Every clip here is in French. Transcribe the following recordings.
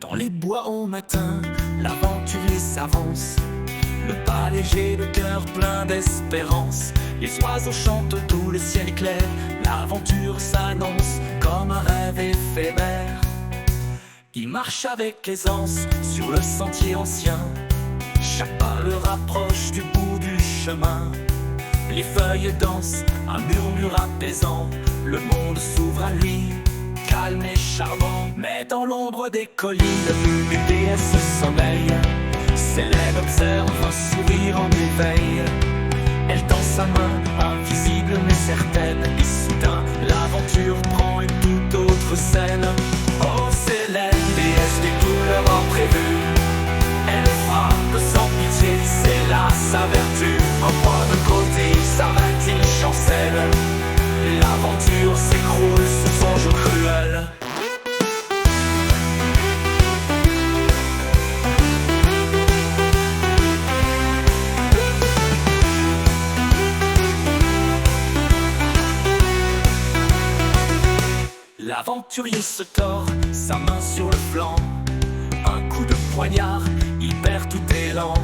Dans les bois au matin, l'aventurier s'avance, le pas léger, le cœur plein d'espérance. Les oiseaux chantent, tout le ciel est clair, l'aventure s'annonce comme un rêve éphémère. Il marche avec aisance sur le sentier ancien, chaque pas le rapproche du bout du chemin. Les feuilles dansent, un murmure apaisant, le monde s'ouvre à lui, calme et charmant. Mais dans l'ombre des collines, une déesse sommeille. Célène observe, un sourire en éveil. Elle tend sa main, invisible mais certaine, et soudain l'aventure prend une toute autre scène. Oh Célène, déesse des couleurs imprévues, elle frappe sans pitié, c'est là sa vertu. En point de côté, il s'arrête, il chancelle, l'aventure s'écroule sous son joug cruel. L'aventurier se tord, sa main sur le flanc. Un coup de poignard, il perd tout élan.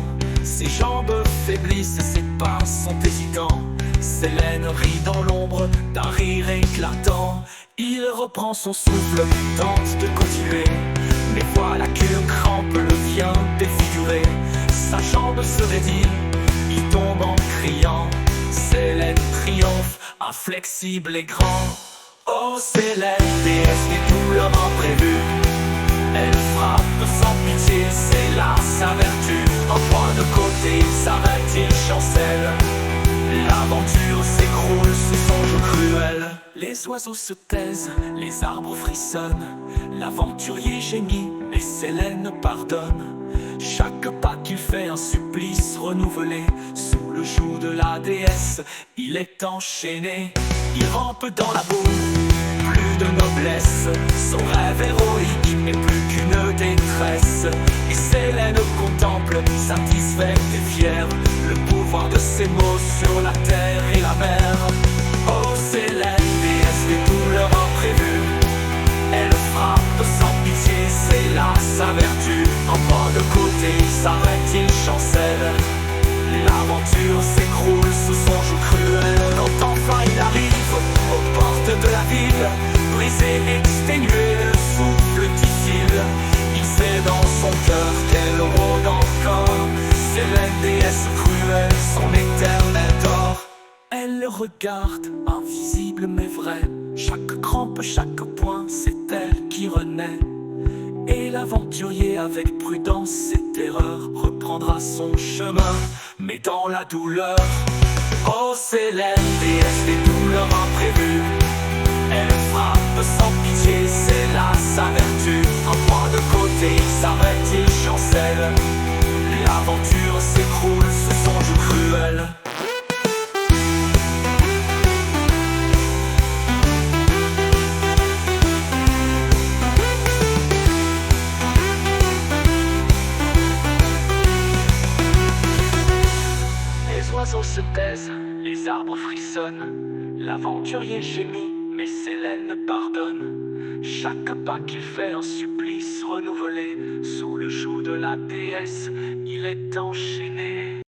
Ses jambes faiblissent et ses pas sont hésitants. Célène rit dans l'ombre d'un rire éclatant. Il reprend son souffle, tente de continuer, mais voilà qu'une crampe le vient défigurer. Sa jambe se raidit, il tombe en criant. Célène triomphe, inflexible et grand. Oh Célène, déesse des douleurs imprévues, elle frappe sans pitié, c'est là sa vertu. En point de côté, il s'arrête, il chancelle, l'aventure s'écroule sous son joug cruel. Les oiseaux se taisent, les arbres frissonnent, l'aventurier gémit, mais Célène pardonne. Chaque pas qu'il fait, un supplice renouvelé, sous le joug de la déesse, il est enchaîné. Il rampe dans la boue, plus de noblesse, son rêve héroïque n'est plus qu'une détresse. Et Célène contemple, satisfaite et fière, le pouvoir de ses mots sur la terre et la mer. Oh Célène, déesse des douleurs imprévues, elle frappe sans pitié, c'est là sa vertu. En point de côté, il s'arrête, il chancelle, l'aventure s'écroule sous son joug cruel. Quand enfin il arrive aux portes de la ville, brisé, exténué, le souffle difficile, il sait dans son cœur qu'elle rôde encore. Célène, déesse cruelle, son éternel tort. Elle le regarde, invisible mais vrai, chaque crampe, chaque point, c'est elle qui renaît. Et l'aventurier avec prudence et terreur reprendra son chemin, mais dans la douleur. Oh Célène, déesse des douleurs imprévues, elle frappe sans pitié, c'est là sa vertu. Un point de côté, il s'arrête, il chancelle, l'aventure s'écroule sous son joug cruel. Les oiseaux se taisent, les arbres frissonnent, l'aventurier gémit, mais Célène pardonne. Chaque pas qu'il fait, un supplice renouvelé, sous le joug de la déesse, il est enchaîné.